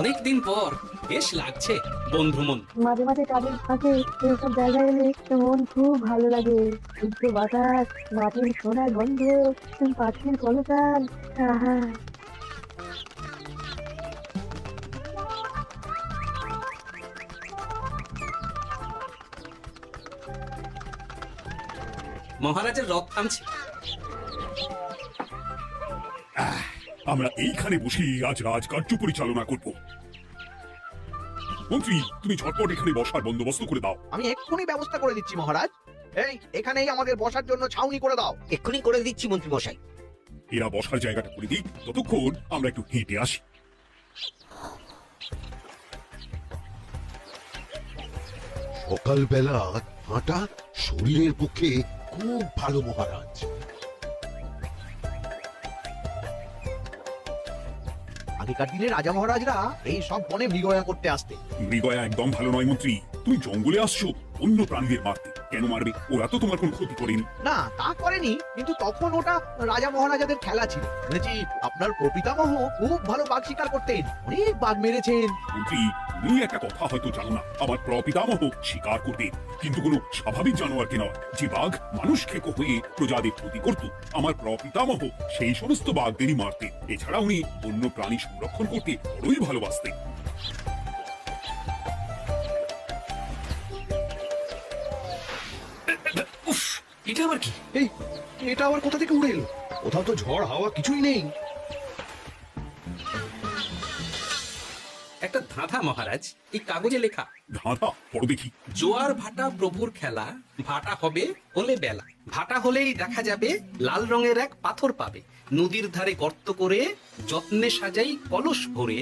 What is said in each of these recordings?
অনেকদিন পর বেশ লাগছে বন্ধু মন। মাঝে মাঝে কাজের ফাঁকে এসব জায়গায় এলে মন খুব ভালো লাগে। শুদ্ধ বাতাস, মাটির সোনার গন্ধ, পাখির কলতান। আহা, মহারাজের রথ থামছে। আমরা এইখানে বসে আজ রাজকার্য পরিচালনা করব। মন্ত্রী, তুমি ঝটপট এখানে বসার বন্দোবস্ত করে দাও। আমি এক্ষুনি ব্যবস্থা করে দিচ্ছি মহারাজ। এই এখানেই আমাদের বসার জন্য ছাউনি করে দাও। এক্ষুনি করে দিচ্ছি মন্ত্রী মশাই। এরা বসার জায়গাটা করে দিক, ততক্ষণ আমরা একটু হেঁটে আসি। সকালবেলা হাঁটা শরীরের পক্ষে খুব ভালো মহারাজ। আগেকার দিনে রাজা মহারাজরা এই সব বনে মৃগয়া করতে আসতে। মৃগয়া একদম ভালো নয় মন্ত্রী। তুমি জঙ্গলে আসছো অন্য প্রাণীদের মারতে, কেন মারবে? ওরা তো তোমার কোনো ক্ষতি করেনি। না, তা করেনি, কিন্তু তখন ওটা রাজা মহারাজাদের খেলা ছিল। শুনেছি আপনার প্রপিতামহ খুব ভালো বাঘ শিকার করতেন, অনেক বাঘ মেরেছেন। মন্ত্রী, তুমি একটা কথা হয়তো জানো না, আমার প্রপিতামহ শিকার করতেন, কিন্তু কোনো স্বাভাবিক জানোয়ারকে নয়। যে বাঘ মানুষ খেকো হয়ে প্রজাদের ক্ষতি করত, আমার প্রপিতামহ সেই সমস্ত বাঘদেরই মারতেন। এছাড়া উনি অন্য প্রাণী সংরক্ষণ করতে বড়ই ভালোবাসতেন। উফ, এটা আবার কি? এই এটা আবার কোথা থেকে উড়ে এলো? কোথাও তো ঝড় হাওয়া কিছুই নেই। একটা ধাঁধা মহারাজ, এই কাগজে লেখা। ধাঁধা পড়ো দেখি। জোয়ার ভাটা প্রভুর খেলা, ভাটা হবে হলে বেলা, ভাটা হলেই দেখা যাবে লাল রঙের এক পাথর পাবে, নদীর ধারে গর্ত করে যত্নে সাজাই কলস ভরে,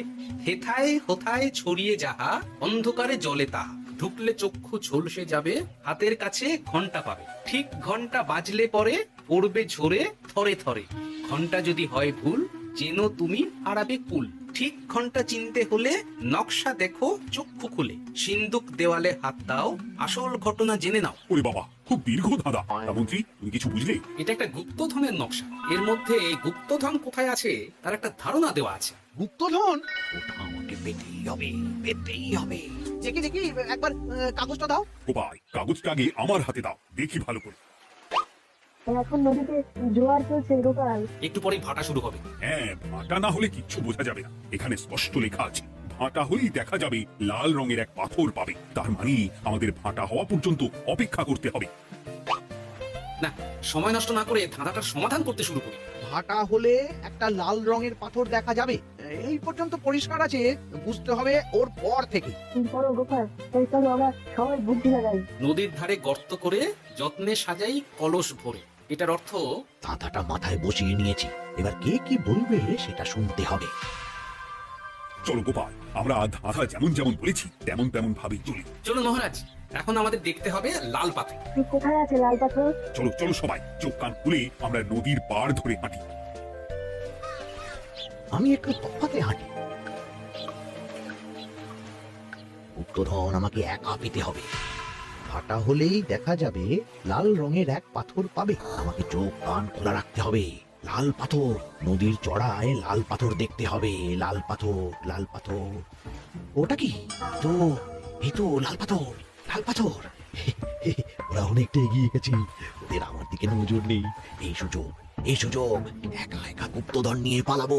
হেথায় হোথায় ছড়িয়ে যাহা অন্ধকারে জলে তাহা, ঢুকলে চক্ষু ঝলসে যাবে, হাতের কাছে ঘন্টা পাবে, ঠিক ঘন্টা বাজলে পরে পড়বে ঝরে থরে থরে, ঘন্টা যদি হয় ভুল যেন তুমি হারাবে কুল, ঠিক ঘন্টা চিনতে হলে নকশা দেখো চক্ষু খুলে, সিন্দুক দেওয়ালে হাত দাও আসল ঘটনা জেনে নাও। ওরে বাবা, খুব দীর্ঘ ধাঁধা। তা মন্ত্রী, তুমি কিছু বুঝলে? এটা একটা গুপ্তধনের নকশা। এর মধ্যে গুপ্তধন কোথায় আছে তার একটা ধারণা দেওয়া আছে। গুপ্তধন? ওটা আমাকে পেতেই হবে, পেতেই হবে। দেখি দেখি একবার কাগজটা দাও। গোপাল, কাগজটা আগে আমার হাতে দাও, দেখি ভালো করে। এখন নদীতে জোয়ার চলছে গোপাল। একটু পরেই ভাটা শুরু হবে। হ্যাঁ, ভাটা না হলে কিচ্ছু বোঝা যাবে না। এখানে স্পষ্ট লেখা আছে, ভাটা হলেই দেখা যাবে লাল রঙের এক পাথর পাবে। তার মানে আমাদের ভাটা হওয়া পর্যন্ত অপেক্ষা করতে হবে। না, সময় নষ্ট না করে ধাঁধাটার সমাধান করতে শুরু করি। ভাটা হলে একটা লাল রঙের পাথর দেখা যাবে, এই পর্যন্ত পরিষ্কার আছে। বুঝতে হবে ওর পর থেকে। বড় গোপাল, এই চলো আমরা সবাই বুদ্ধি লাগাই। নদীর ধারে গর্ত করে যত্নে সাজাই কলস ভরে, এটার অর্থ ধাঁধাটা মাথায় বসিয়ে নিয়েছি, এবার কে কি বলবে সেটা শুনতে হবে। চলো গোপাল, আমরা ধাঁধা যেমন যেমন বলেছি তেমন তেমন ভাবে চলি। চলুন মহারাজ, এখন আমাদের দেখতে হবে লাল পাথর। কোথায় আছে লাল পাথর? চলো চলো সবাই, চোখ কান খুলে আমরা নদীর পাড় ধরে হাঁটি। আমি একটু তফাতে হাঁটি। গুপ্তধন আমাকে একা পেতে হবে। ভাটা হলেই দেখা যাবে লাল রঙের এক পাথর পাবে, আমাকে চোখ কান খোলা রাখতে হবে। লাল পাথর, নদীর চড়ায় লাল পাথর দেখতে হবে। লাল পাথর, লাল পাথর। ওটা কি? তো এই তো লাল পাথর, লাল পাথর। ওরা অনেকটা এগিয়ে গেছে, ওদের আমার দিকে নজর নেই। এই সুযোগ, এই সুযোগ, একা একা গুপ্তধন নিয়ে পালাবো।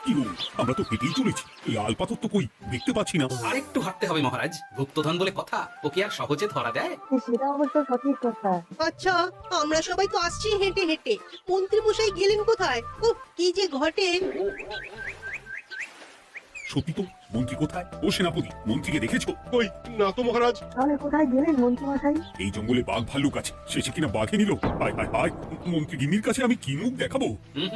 কি গো, আমরা তো হেঁটেই চলেছি, লাল পাথর তো কই দেখতে পাচ্ছি না। আর একটু হাঁটতে হবে মহারাজ, গুপ্তধন বলে কথা, ওকে আর সহজে ধরা দেয়? সেটা অবশ্য সঠিক কথা। আচ্ছা, আমরা সবাই তো আসছি হেঁটে হেঁটে, মন্ত্রী মশাই গেলেন কোথায়? ও কি যে ঘটে! সত্যি তো, মন্ত্রী কোথায়? ও সেনাপতি, মন্ত্রীকে দেখেছো? কই না তো মহারাজ। তাহলে কোথায় গেলেন মন্ত্রী মশাই? এই জঙ্গলে বাঘ ভাল্লুক আছে, শেষে কিনা বাঘে নিল। হায় হায় হায়, মন্ত্রী গিন্নির কাছে আমি কি মুখ দেখাবো? হুম,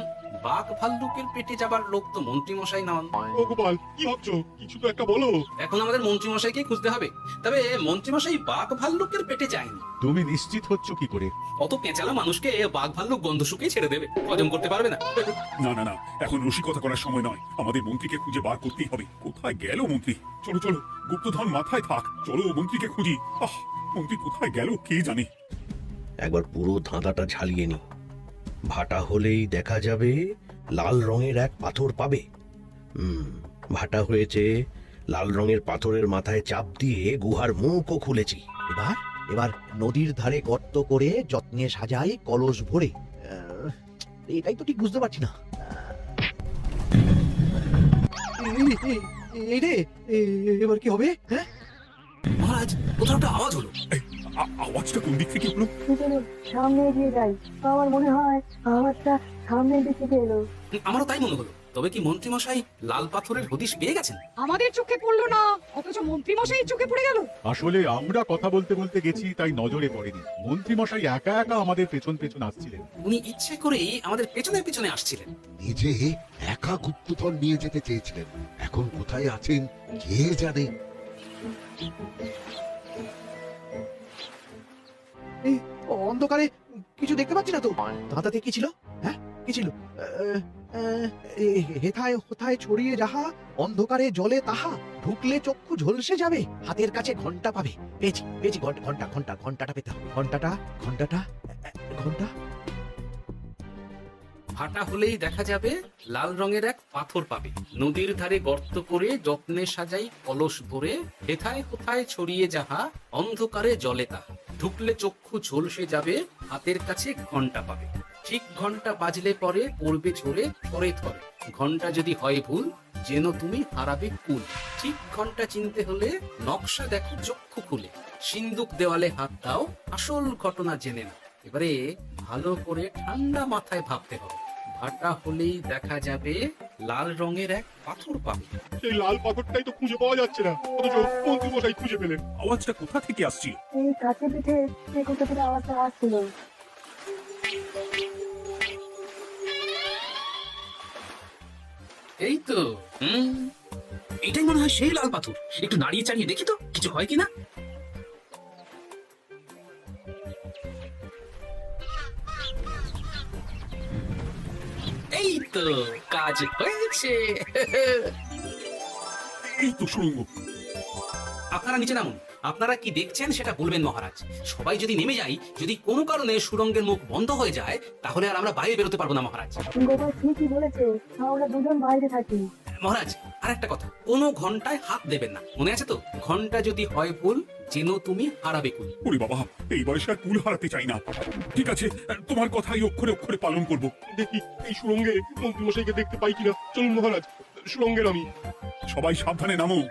বাঘ ভাল্লুকের পেটে যাবার লোক তো মন্ত্রী মশাই নন। ও গোপাল, কি ভাবছো? কিছু তো একটা বলো। এখন আমাদের মন্ত্রী মশাইকে খুঁজতে হবে। তবে মন্ত্রী মশাই বাঘ ভাল্লুকের পেটে যায়নি। তুমি নিশ্চিত হচ্ছ কি করে? অত পেঁচালা মানুষকে বাঘ ভাল্লুক গন্ধ শুকিয়ে ছেড়ে দেবে, হজম করতে পারবে না। না না না, এখন রসিকতা করার সময় নয়, আমাদের মন্ত্রীকে খুঁজে বার করতেই হবে। কোথায় গেল মন্ত্রী? চলো চলো, গুপ্তধন মাথায় থাক, চলো মন্ত্রীকে খুঁজি। আহ, মন্ত্রী কোথায় গেল কে জানে। একবার পুরো ধাঁধাটা ঝালিয়ে নি। ভাটা হলেই দেখা যাবে লাল রঙের এক পাথর পাবে। ভাটা হয়েছে, লাল রঙের পাথরের মাথায় চাপ দিয়ে গুহার মুখও খুলেছি। এবার এবার নদীর ধারে গর্ত করে যত্নে সাজাই কলস ভরে। এটাই তো ঠিক বুঝতে পারছি না। এই রে, এবার কি হবে? হ্যাঁ, মহারাজ কোথাও একটা আওয়াজ হলো। আওয়াজটা কোন দিক থেকে হলো? চলুন সামনে এগিয়ে যাই। আমার মনে হয় আওয়াজটা সামনের দিক থেকে এলো। আমারও তাই মনে হলো। তবে কি মন্ত্রী মশাই লাল পাথরের হদিশ পেয়ে গেছেন? আমাদের চোখে পড়লো না, অথচ মন্ত্রী মশাই চোখে পড়ে গেল। আসলে আমরা কথা বলতে বলতে গেছি, তাই নজরে পড়েনি। মন্ত্রী মশাই একা একা আমাদের পেছন পেছন আসছিলেন। উনি ইচ্ছে করেই আমাদের পেছনে পেছনে আসছিলেন। নিজে একা গুপ্তধন নিয়ে যেতে চেয়েছিলেন, এখন কোথায় আছেন কে জানে। এই অন্ধকারে কিছু দেখতে পাচ্ছি না তো। ধাঁধাতে কি ছিল? হ্যাঁ, কি ছিল? হেথায় হোথায় ছড়িয়ে যাহা, অন্ধকারে জলে তাহা, ঢুকলে চক্ষু ঝলসে যাবে, হাতের কাছে ঘন্টা পাবে। পেয়েছি পেয়েছি, ঘন্টাটা পেতে হবে। ঘন্টা। ভাটা হলেই দেখা যাবে লাল রঙের এক পাথর পাবে। নদীর ধারে গর্ত করে যত্নে সাজাই কলস ভরে, হেথায় কোথায় ছড়িয়ে যাহা, অন্ধকারে জলে তাহা, ঢুকলে চক্ষু ঝলসে যাবে, হাতের কাছে ঘন্টা পাবে। ঠিক ঘন্টা বাজলে পরে পড়বে ঝরে থরে থরে, ঘন্টা যদি হয় ভুল যেন তুমি হারাবে কুল। ঠিক ঘন্টা চিনতে হলে নকশা দেখো চক্ষু খুলে, সিন্দুক দেওয়ালে হাত দাও, আসল ঘটনা জেনে নাও। এবারে ভালো করে ঠান্ডা মাথায় ভাবতে হবে। ভাটা হলেই দেখা যাবে লাল রঙের এক পাথর পাবে। সেই লাল পাথরটাই তো খুঁজে পাওয়া যাচ্ছে না, অথচ মন্ত্রী মশাই খুঁজে পেলেন। আওয়াজটা কোথা থেকে আসছিল? এই কাছে পিঠে কোথা থেকে আওয়াজটা আসছিল। এই তো এটাই মনে হয় সেই লাল পাথর। একটু নাড়িয়ে চাড়িয়ে দেখি তো কিছু হয় কিনা। এই তো কাজ হয়েছে। এই তো সুড়ঙ্গ। আপনারা নিচে নামুন। আপনারা কি দেখছেন সেটা বলবেন মহারাজ। সবাই যদি নেমে যাই, যদি কোনো কারণে সুড়ঙ্গের মুখ বন্ধ হয়ে যায়, তাহলে আর আমরা বাইরে বেরোতে পারবো না মহারাজ। গোপাল ঠিকই বলেছে, আমরা দুজন বাইরে থাকি। মহারাজ আর একটা কথা, কোনো ঘন্টায় হাত দেবেন না, মনে আছে তো? ঘন্টা যদি হয় ভুল যেন তুমি হারাবে কুল। ওরে বাবা, এই বয়সে আর কুল হারাতে চাই না। ঠিক আছে, তোমার কথাই অক্ষরে অক্ষরে পালন করব। দেখি এই সুরঙ্গে মন্ত্রী মশাইকে দেখতে পাই কিনা। চলুন মহারাজ, সুরঙ্গের আমি। সবাই সাবধানে নামো।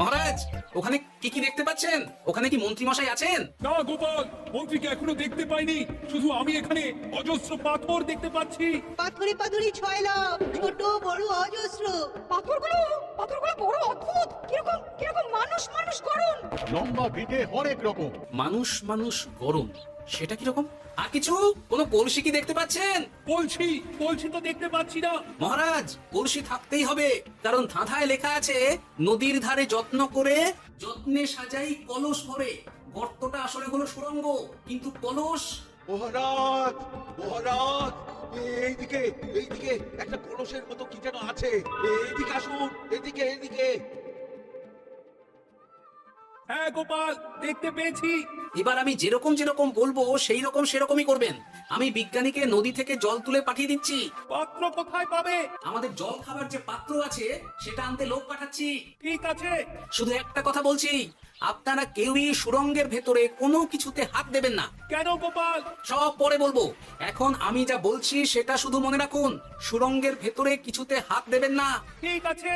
মহারাজ ওখানে কি কি দেখতে পাচ্ছেন? ওখানে কি মন্ত্রী মশাই আছেন? না গোপাল, মন্ত্রীকে এখনো দেখতে পাইনি। শুধু আমি এখানে অজস্র পাথর দেখতে পাচ্ছি। পাথরে পাথরে ছয় লাভ, ছোট বড় অজস্র। পাথরগুলো বড় অদ্ভুত, কিরকম কিরকম মানুষ মানুষ করুন। লম্বা বেটে হরেক রকম। মানুষ মানুষ গরম, সেটা কিরকম? আর কিছু? কোনো কলসি কি দেখতে পাচ্ছেন? বলছি তো দেখতে পাচ্ছি না। মহারাজ কলসি থাকতেই হবে, কারণ ধাঁধায় লেখা আছে নদীর ধারে যত্ন করে যত্নে সাজাই কলস ভরে। গর্তটা আসলে হলো সুড়ঙ্গ, কিন্তু কলস। মহারাজ, মহারাজ, এইদিকে একটা কলসের মতো কি যেন আছে। এইদিকে আসুন, এদিকে। হ্যাঁ গোপাল, দেখতে পেয়েছি। এবার আমি যেরকম যেরকম বলবো সেই রকম সেরকমই করবেন। আমি বিজ্ঞানীকে নদী থেকে জল তুলে পাঠিয়ে দিচ্ছি। পাত্র কোথায় পাবে? আমাদের জল খাবার যে পাত্র আছে সেটা আনতে লোক পাঠাচ্ছি। ঠিক আছে। শুধু একটা কথা বলছি, আপনারা কেউই সুড়ঙ্গের ভেতরে কোনো কিছুতে হাত দেবেন না। কেন গোপাল? সব পরে বলবো, এখন আমি যা বলছি সেটা শুধু মনে রাখুন। সুড়ঙ্গের ভেতরে কিছুতে হাত দেবেন না। ঠিক আছে।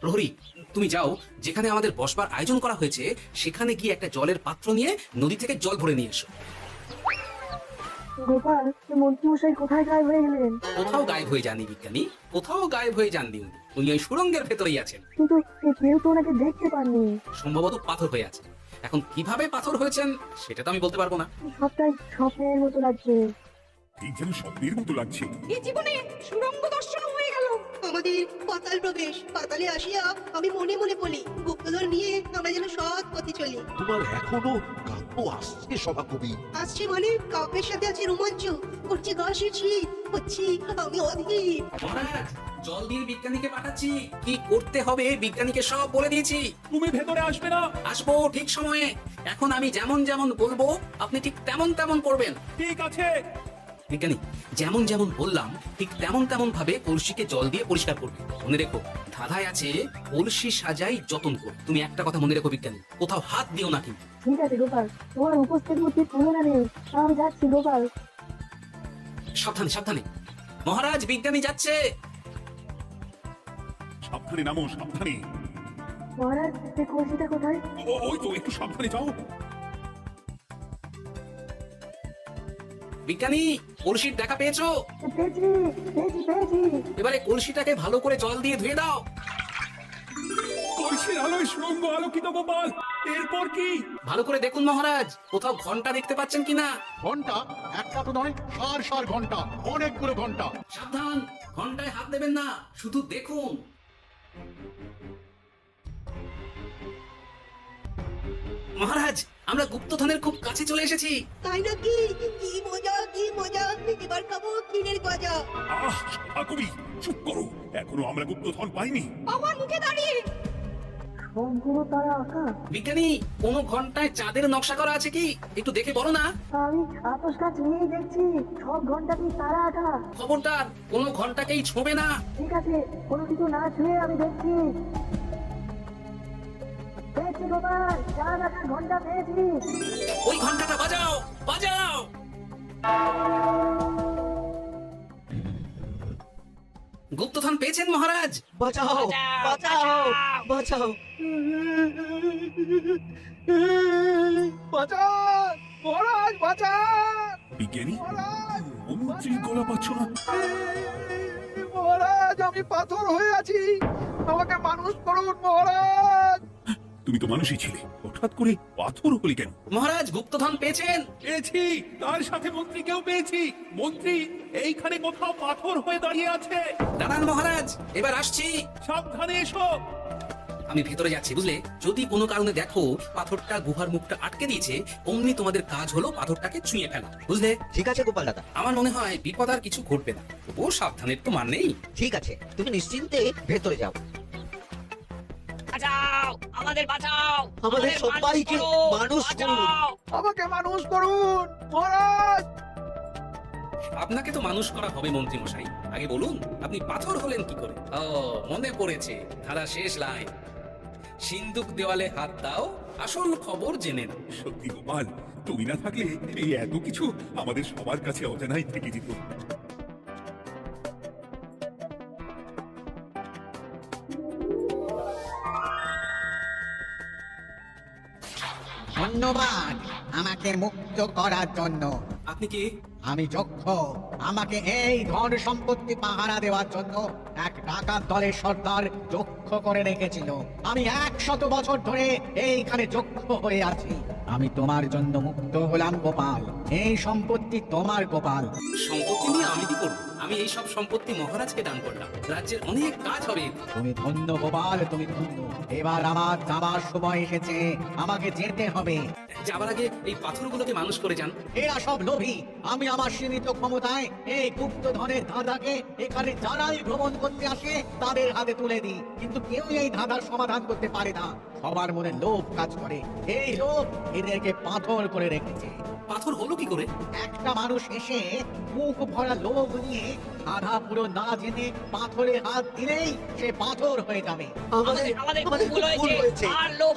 প্রহরী, তুমি যাও, যেখানে আমাদের বসবার আয়োজন করা হয়েছে সেখানে গিয়ে একটা জলের পাত্র নিয়ে নদী থেকে জল ভরে নিয়ে এসো। গোপাল, মন্ত্রীমশাই কোথায় গায়েব হয়ে গেলেন? কোথাও গায়েব হয়ে যাননি বিজ্ঞানী, কোথাও গায়েব হয়ে যাননি উনি। উনি ওই সুড়ঙ্গের ভেতরেই আছেন। কিন্তু কেউ তো ওনাকে দেখতে পাননি। সম্ভবত পাথর হয়ে আছে। এখন কিভাবে পাথর হয়েছেন সেটা তো আমি বলতে পারবো না। সবটাই স্বপ্নের মতো লাগছে। ঠিক যেন স্বপ্নের মতো লাগছে। এই জীবনে সুরঙ্গ দর্শন হয়ে গেল। আমাদের পাতাল প্রবেশ। পাতালে আসিয়া আমি মনে মনে বলি, গুপ্তধন নিয়ে আমরা যেন সৎ পথে চলি। তোমার এখনো কাব্য আসছে সভাকবি। আসছে মানে কাব্যের সাথে আছে রোমাঞ্চ, করছে গা শীত, হচ্ছি আমি অধীর। মহারাজ জল দিয়ে বিজ্ঞানীকে পাঠাচ্ছি, কি করতে হবে বিজ্ঞানীকে সব বলে দিয়েছি। তুমি ভেতরে আসবে না? আসবো ঠিক সময়ে। এখন আমি যেমন যেমন বলবো আপনি ঠিক তেমন তেমন করবেন। ঠিক আছে। বিজ্ঞানী যেমন যেমন বললাম ঠিক তেমন তেমন ভাবে কলসিকে জল দিয়ে পরিষ্কার করবে। মনে রেখো ধাঁধায় আছে কলসি সাজাই যতন কর। তুমি একটা কথা মনে রেখো বিজ্ঞানী, কোথাও হাত দিও না কিন্তু। ঠিক আছে গোপাল, তোমার উপস্থিতি তুলনা নেই। আমি যাচ্ছি গোপাল। সাবধানে সাবধানে। মহারাজ বিজ্ঞানী যাচ্ছে। সাবধানে নামো, সাবধানে। মহারাজ এই কলসিটা কোথায়? ওই তো, একটু সাবধানে যাও। বিজ্ঞানী কলসির দেখা পেয়েছো? পেয়েছি পেয়েছি পেয়েছি। এবারে কলসিটাকে ভালো করে জল দিয়ে ধুয়ে দাও। কলসির আলোয় সুরঙ্গ আলোকিত গোপাল। এরপর কি? ভালো করে দেখুন মহারাজ, কোথাও ঘন্টা দেখতে পাচ্ছেন কিনা। ঘন্টা একটা তো নয়, সার সার ঘন্টা, অনেকগুলো ঘন্টা। সাবধান, ঘন্টায় হাত দেবেন না, শুধু দেখুন। মহারাজ আমরা গুপ্তধনের খুব কাছে চলে এসেছি। তাই নাকি? কি মজা কি মজা, এবার খাবো ক্ষীরের গজা। আহ সভাকবি, চুপ করো। এখনো আমরা গুপ্তধন পাইনি। আমার মুখে দাঁড়িয়ে সবগুলো তারা আঁকা। বিজ্ঞানী কোন ঘন্টায় চাঁদের নকশা করা আছে কি একটু দেখে বলো না। আমি আতস কাজ নিয়েই দেখছি, সব ঘন্টাতেই তারা আঁকা। খবরদার কোন ঘন্টাকেই ছোঁবে না। ঠিক আছে, কোনো কিছু না ছুঁয়ে আমি দেখছি। পেয়েছি গোপাল, চার আঁকা ঘন্টা পেয়েছি। ওই ঘন্টাটা বাজাও বাজাও। গুপ্তধন পেয়েছেন মহারাজ? বাঁচাও বাঁচাও বাঁচাও বাঁচান মহারাজ, বাঁচান বিজ্ঞানী, মহারাজ। মন্ত্রীর গলা পাচ্ছ না? মহারাজ আমি পাথর হয়ে আছি, আমাকে মানুষ করুন মহারাজ। তুমি তো মানুষই ছিলে, হঠাৎ করে পাথর হলি কেন? মহারাজ গুপ্তধন পেয়েছেন? পেয়েছি, তার সাথে মন্ত্রীকেও পেয়েছি। মন্ত্রী এইখানে কোথাও পাথর হয়ে দাঁড়িয়ে আছে। দাঁড়ান মহারাজ, এবার আসছি। সাবধানে এসো। আমি ভেতরে যাচ্ছি বুঝলে। যদি কোনো কারণে দেখো পাথরটা গুহার মুখটা আটকে দিয়েছে, অমনি তোমাদের কাজ হলো পাথরটাকে ছুঁয়ে ফেলা, বুঝলে? ঠিক আছে গোপাল দাদা, আমার মনে হয় বিপদ আর কিছু ঘটবে না। তবুও সাবধানের তো মান নেই। ঠিক আছে, তুমি নিশ্চিন্তে ভেতরে যাও। বাঁচাও, আমাদের বাঁচাও, আমাদের সবাইকে মানুষ করুন। আমাকে মানুষ করুন মহারাজ। আপনাকে তো মানুষ করা হবে মন্ত্রী মশাই। আগে বলুন আপনি পাথর হলেন কি করে? ও মনে পড়েছে, ধারা শেষ লাইন। সিন্দুক দেওয়ালে হাত দাও, আসল খবর জেনে নাও। সত্যি গোপাল, তুমি না থাকলে এই এত কিছু আমাদের সবার কাছে অজানাই থেকে যেত। ধন্যবাদ আমাকে মুক্ত করার জন্য। আপনি কি? আমি যক্ষ। আমাকে এই ধন সম্পত্তি পাহারা দেওয়ার জন্য এক ডাকাত দলের সর্দার যক্ষ করে রেখেছিল। আমি 100 বছর ধরে এইখানে যক্ষ হয়ে আছি। আমি তোমার জন্য মুক্ত হলাম গোপাল। এই সম্পত্তি তোমার গোপাল। সম্পত্তি নিয়ে আমি কি করবো? আমি এই সব সম্পত্তি মহারাজকে দান করলাম, রাজ্যের অনেক কাজ হবে। তুমি ধন্য গোপাল, তুমি ধন্য। এবার আমার যাবার সময় এসেছে, আমাকে যেতে হবে। যাবার আগে এই পাথরগুলোকে মানুষ করে যান। এরা সব লোভী। আমি আমার সীমিত ক্ষমতায় এই গুপ্তধনের ধাঁধাকে এখানে যারাই ভ্রমণ করতে আসে তাদের হাতে তুলে দিই, কিন্তু কেউ এই ধাঁধার সমাধান করতে পারে না। সবার মনে লোভ কাজ করে, এই লোভ এদেরকে পাথর করে রেখেছে। পাথর হলো কি করে? একটা মানুষ এসে মুখ ভরা লোভ নিয়ে ধাঁধা পুরো না জেনে পাথরে হাত দিলেই সে পাথর হয়ে যাবে। আমাদের আমাদের ভুল হয়েছে, আর লোভ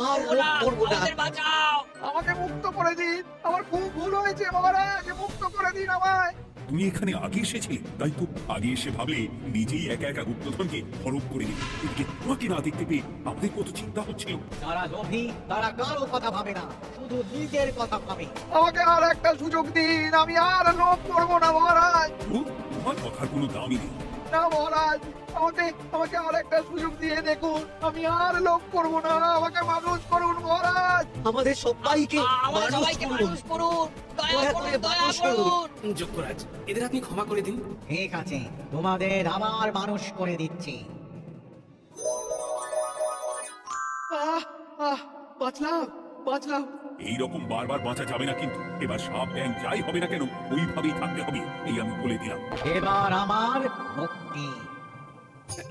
করবো না, আমাদের বাঁচাও। আমাকে মুক্ত করে দিন, আমার খুব ভুল হয়েছে মহারাজ, মুক্ত করে দিন আমায়। তুমি এখানে আগে এসেছিলে, তাই তো আগে এসে ভাবলে নিজেই একা একা গুপ্তধনকে হরপ করে নিবে। এদিকে তোমাকে না দেখতে পেয়ে আমাদের কত চিন্তা হচ্ছিল। যারা লোভী তারা কারো কথা ভাবে না, শুধু নিজের কথা ভাবে। আমাকে আর একটা সুযোগ দিন, আমি আর লোভ করবো না মহারাজ। তোমার কথার কোনো দামই নেই। না মহারাজ, আমাকে আমাকে আর একটা সুযোগ দিয়ে দেখুন, আমি আর লোভ করবো না, আমাকে মানুষ করুন মহারাজ। আমাদের সবাইকে আমার সবাইকে মানুষ করুন, দয়া করে দয়া করুন। যজ্ঞরাজ, এদের আপনি ক্ষমা করে দিন। ঠিক আছে, তোমাদের আমার মানুষ করে দিচ্ছি। বাঁচলাম বাঁচলাম। এইরকম বারবার বাঁচা যাবে না, কিন্তু এবার সাপ ব্যাং যাই হবে না কেন ওইভাবেই থাকতে হবে, এই আমি বলে দিলাম। এবার আমার মুক্তি।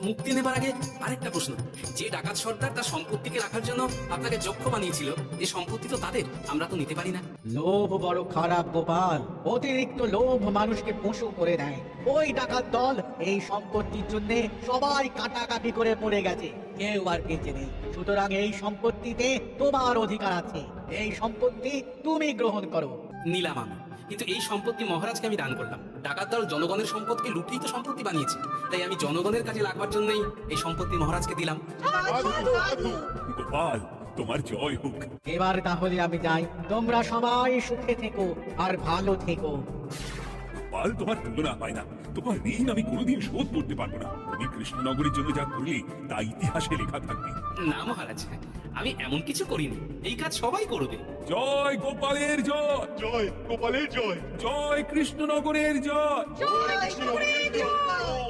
মুক্তি নেবার আগে আরেকটা প্রশ্ন, যে ডাকাত সর্দার তার সম্পত্তিকে রাখার জন্য আপনাকে যক্ষ বানিয়েছিল, এই সম্পত্তি তো তাদের, আমরা তো নিতে পারি না। লোভ বড় খারাপ গোপাল, অতিরিক্ত লোভ মানুষকে পশু করে দেয়। ওই ডাকাত দল এই সম্পত্তির জন্য সবাই কাটাকাটি করে মরে গেছে, কেউ আর বেঁচে নেই। সুতরাং এই সম্পত্তিতে তোমার অধিকার আছে, এই সম্পত্তি তুমি গ্রহণ করো। নিলাম আমি, কিন্তু এই সম্পত্তি মহারাজকে আমি দান করলাম। ডাকাত দল জনগণের সম্পদকে লুটেই তো সম্পত্তি বানিয়েছে, তাই আমি জনগণের কাজে লাগবার জন্যই এই সম্পত্তি মহারাজকে দিলাম। গোপাল, তোমার জয় হোক। এবার তাহলে আমি যাই, তোমরা সবাই সুখে থেকো আর ভালো থেকো। গোপাল, তোমার তুলনা হয় না। তোমার ঋণ আমি কোনোদিন শোধ করতে পারবো না। তুমি কৃষ্ণনগরের জন্য যা করলে তা ইতিহাসে লেখা থাকবে। না মহারাজ, আমি এমন কিছু করিনি, এই কাজ সবাই করবে। জয় গোপালের জয়, জয় গোপালের জয়। জয় কৃষ্ণনগরের জয়। জয় কৃষ্ণনগরের জয়।